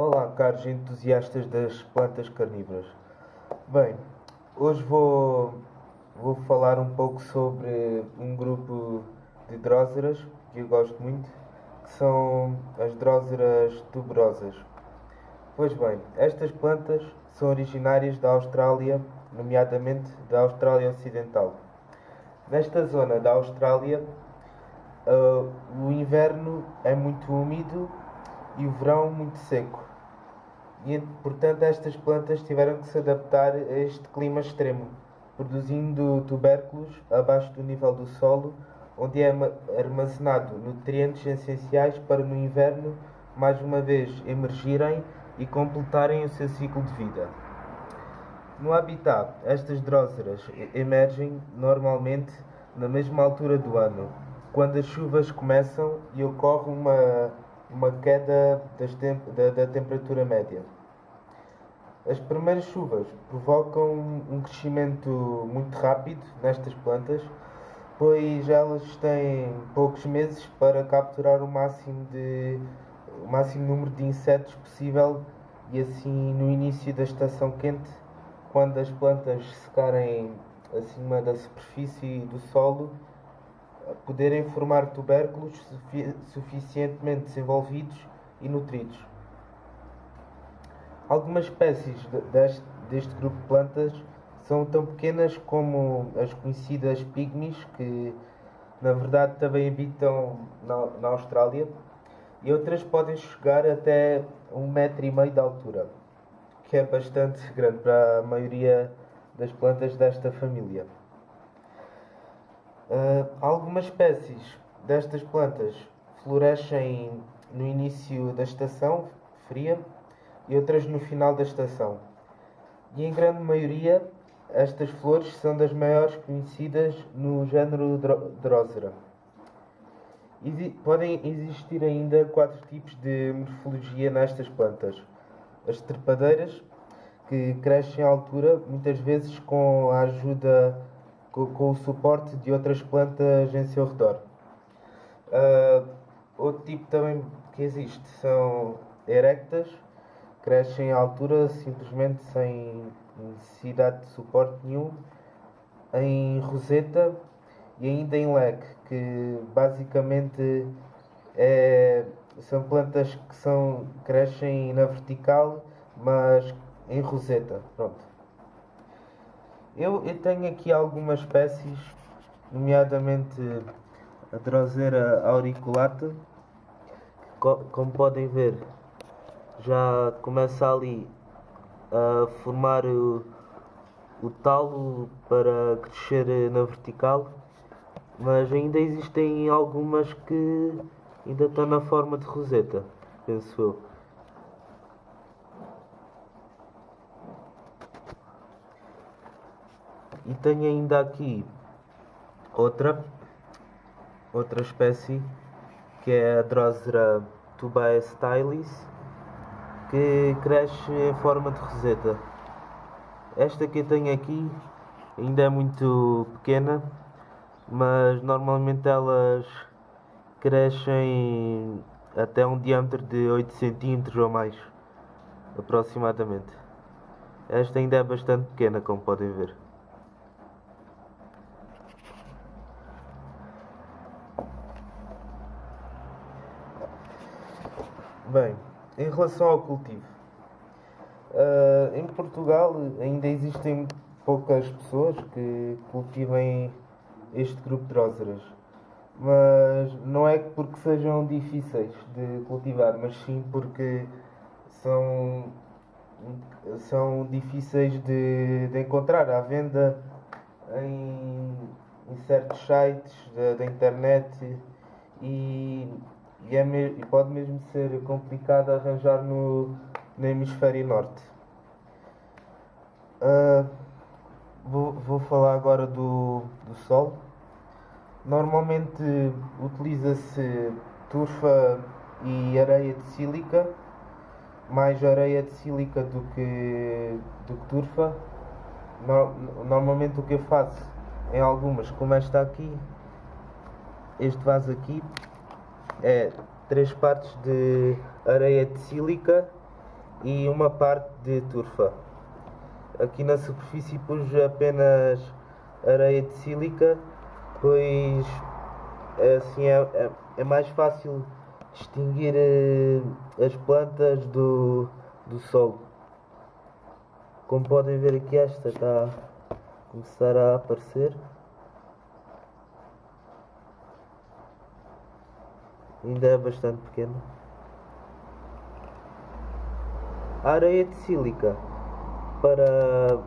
Olá, caros entusiastas das plantas carnívoras. Bem, hoje vou falar um pouco sobre um grupo de dróseras que eu gosto muito, que são as dróseras tuberosas. Pois bem, estas plantas são originárias da Austrália, nomeadamente da Austrália Ocidental. Nesta zona da Austrália, o inverno é muito úmido e o verão muito seco. E, portanto, estas plantas tiveram que se adaptar a este clima extremo, produzindo tubérculos abaixo do nível do solo, onde é armazenado nutrientes essenciais para no inverno, mais uma vez, emergirem e completarem o seu ciclo de vida. No habitat, estas dróseras emergem normalmente na mesma altura do ano, quando as chuvas começam e ocorre uma queda da temperatura média. As primeiras chuvas provocam um crescimento muito rápido nestas plantas, pois elas têm poucos meses para capturar o máximo número de insetos possível e assim no início da estação quente, quando as plantas secarem acima da superfície do solo, poderem formar tubérculos suficientemente desenvolvidos e nutridos. Algumas espécies deste grupo de plantas são tão pequenas como as conhecidas pygmies, que na verdade também habitam na Austrália, e outras podem chegar até 1,5 m de altura, que é bastante grande para a maioria das plantas desta família. Algumas espécies destas plantas florescem no início da estação fria e outras no final da estação. E em grande maioria, estas flores são das maiores conhecidas no género Drosera. Podem existir ainda 4 tipos de morfologia nestas plantas. As trepadeiras, que crescem à altura, muitas vezes com a ajuda, com o suporte de outras plantas em seu redor. Outro tipo também que existe são erectas, crescem à altura simplesmente sem necessidade de suporte nenhum, em roseta e ainda em leque, que basicamente são plantas que crescem na vertical, mas em roseta. Pronto. Eu tenho aqui algumas espécies, nomeadamente a Drosera auriculata, que como podem ver já começa ali a formar o talo para crescer na vertical, mas ainda existem algumas que ainda estão na forma de roseta, penso eu. E tenho ainda aqui outra espécie, que é a Drosera tubae-stylis, que cresce em forma de roseta. Esta que eu tenho aqui ainda é muito pequena, mas normalmente elas crescem até um diâmetro de 8 cm ou mais, aproximadamente. Esta ainda é bastante pequena, como podem ver. Bem, em relação ao cultivo, em Portugal ainda existem poucas pessoas que cultivem este grupo de dróseras, mas não é porque sejam difíceis de cultivar, mas sim porque são difíceis de encontrar à venda em certos sites da internet e pode mesmo ser complicado arranjar no hemisfério norte. Vou falar agora do solo. Normalmente utiliza-se turfa e areia de sílica, mais areia de sílica do que turfa. Normalmente o que eu faço em algumas, como esta aqui, este vaso aqui, é 3 partes de areia de sílica e uma parte de turfa. Aqui na superfície pus apenas areia de sílica, pois assim é mais fácil distinguir as plantas do solo. Como podem ver aqui, esta está a começar a aparecer. Ainda é bastante pequena. A areia de sílica, para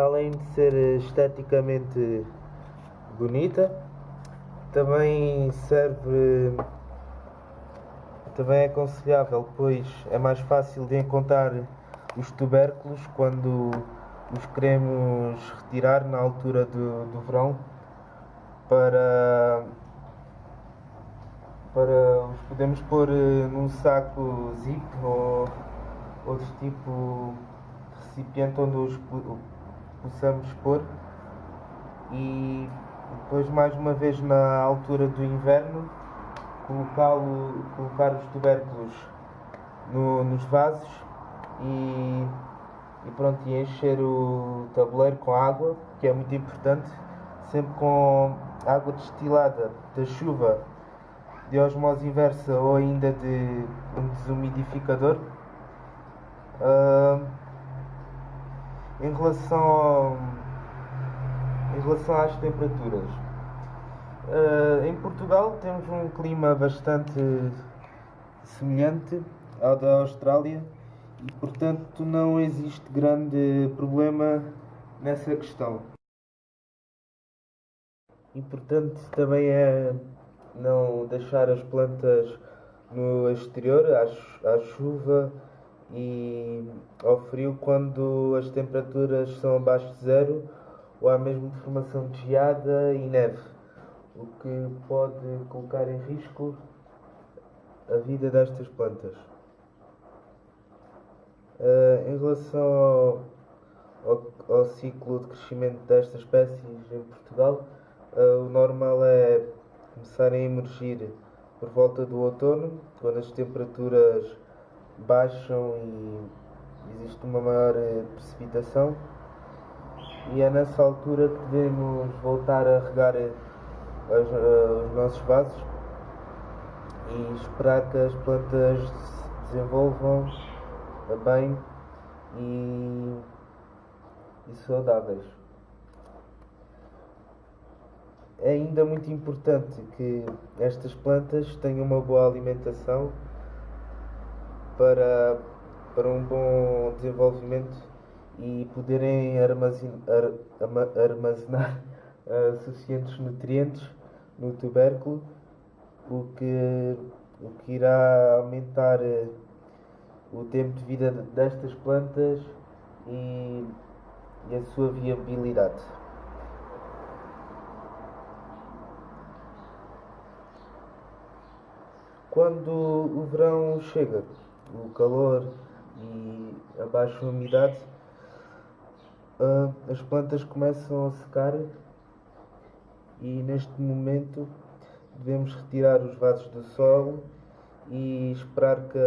além de ser esteticamente bonita, também é aconselhável, pois é mais fácil de encontrar os tubérculos quando os queremos retirar na altura do verão para os podemos pôr num saco zip ou outro tipo de recipiente onde os possamos pôr, e depois mais uma vez na altura do inverno colocar os tubérculos nos vasos e pronto, e encher o tabuleiro com água, que é muito importante, sempre com água destilada da chuva, de osmose inversa ou ainda de um desumidificador. Em relação às temperaturas, em Portugal temos um clima bastante semelhante ao da Austrália e, portanto, não existe grande problema nessa questão. Importante também é não deixar as plantas no exterior, à chuva e ao frio, quando as temperaturas são abaixo de zero ou há mesmo formação de geada e neve, o que pode colocar em risco a vida destas plantas. Em relação ao ciclo de crescimento destas espécies em Portugal, o normal é começarem a emergir por volta do outono, quando as temperaturas baixam e existe uma maior precipitação, e é nessa altura que devemos voltar a regar os nossos vasos e esperar que as plantas se desenvolvam bem e saudáveis. É ainda muito importante que estas plantas tenham uma boa alimentação para um bom desenvolvimento e poderem armazenar suficientes nutrientes no tubérculo, o que irá aumentar o tempo de vida destas plantas e a sua viabilidade. Quando o verão chega, o calor e a baixa umidade, as plantas começam a secar e neste momento devemos retirar os vasos do solo e esperar que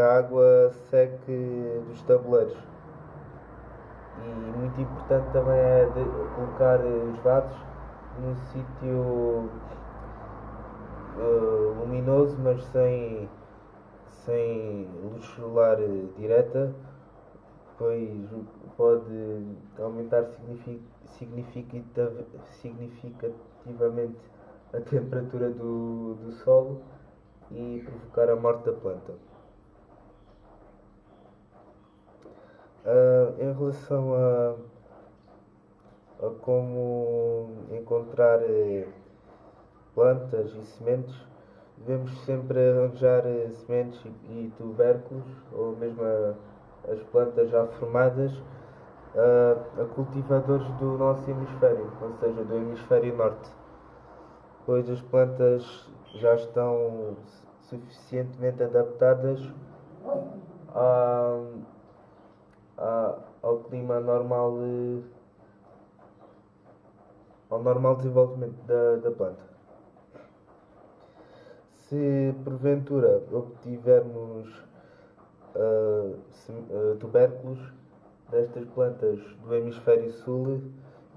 a água seque dos tabuleiros. E muito importante também é colocar os vasos num sítio luminoso, mas sem luz solar direta, pois pode aumentar significativamente a temperatura do solo e provocar a morte da planta. Em relação a como encontrar plantas e sementes, devemos sempre arranjar sementes e tubérculos, ou mesmo as plantas já formadas, a cultivadores do nosso hemisfério, ou seja, do hemisfério norte, pois as plantas já estão suficientemente adaptadas ao clima normal, ao normal desenvolvimento da planta. Se porventura obtivermos tubérculos destas plantas do hemisfério sul,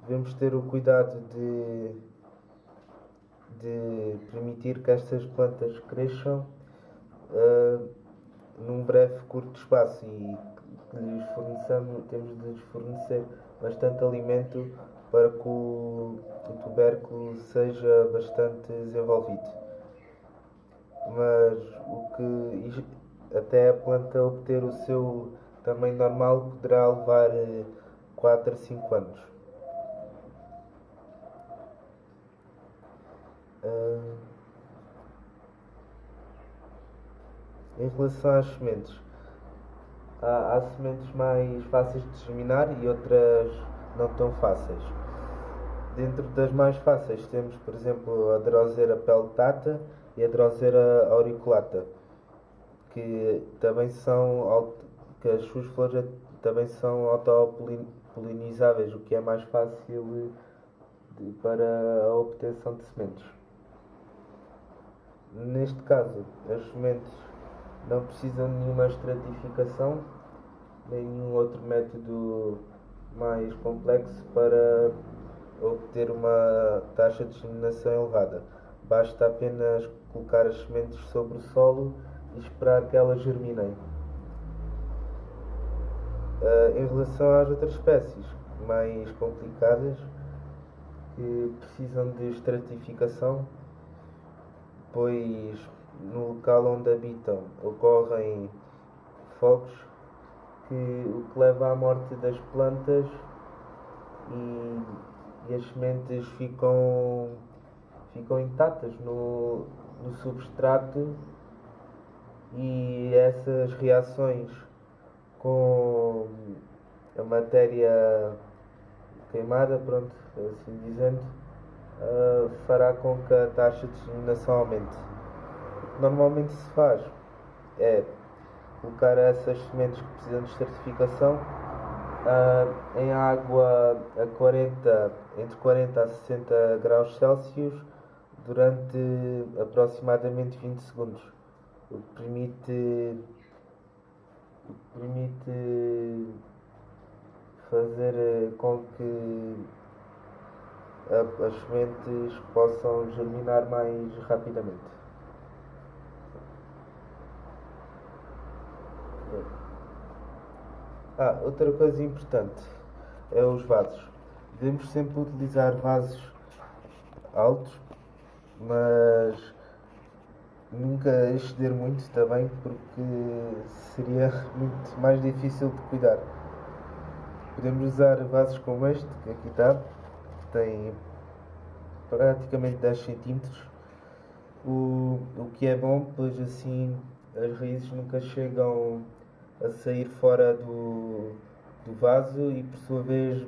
devemos ter o cuidado de permitir que estas plantas cresçam num breve, curto espaço e que temos de lhes fornecer bastante alimento para que o tubérculo seja bastante desenvolvido. Mas até a planta obter o seu tamanho normal poderá levar 4 a 5 anos. Em relação às sementes, há sementes mais fáceis de germinar e outras não tão fáceis. Dentro das mais fáceis temos, por exemplo, a Drosera peltata e a Drosera auriculata, que as suas flores também são autopolinizáveis, o que é mais fácil para a obtenção de sementes. Neste caso, as sementes não precisam de nenhuma estratificação, nem nenhum outro método mais complexo para obter uma taxa de germinação elevada. Basta apenas colocar as sementes sobre o solo e esperar que elas germinem. Em relação às outras espécies mais complicadas, que precisam de estratificação, pois no local onde habitam ocorrem fogos, o que leva à morte das plantas e as sementes ficam intactas no substrato, e essas reações com a matéria queimada, pronto, assim dizendo, fará com que a taxa de germinação aumente. O que normalmente se faz é colocar essas sementes que precisam de certificação em água entre 40 a 60 graus Celsius durante aproximadamente 20 segundos, o que permite fazer com que as sementes possam germinar mais rapidamente. Outra coisa importante é os vasos. Devemos sempre utilizar vasos altos, mas nunca exceder muito também, porque seria muito mais difícil de cuidar. Podemos usar vasos como este, que aqui está, que tem praticamente 10 cm, o que é bom, pois assim as raízes nunca chegam a sair fora do vaso e, por sua vez,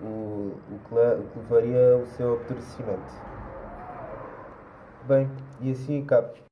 o que levaria ao seu apodrecimento. Bem, e assim acabo.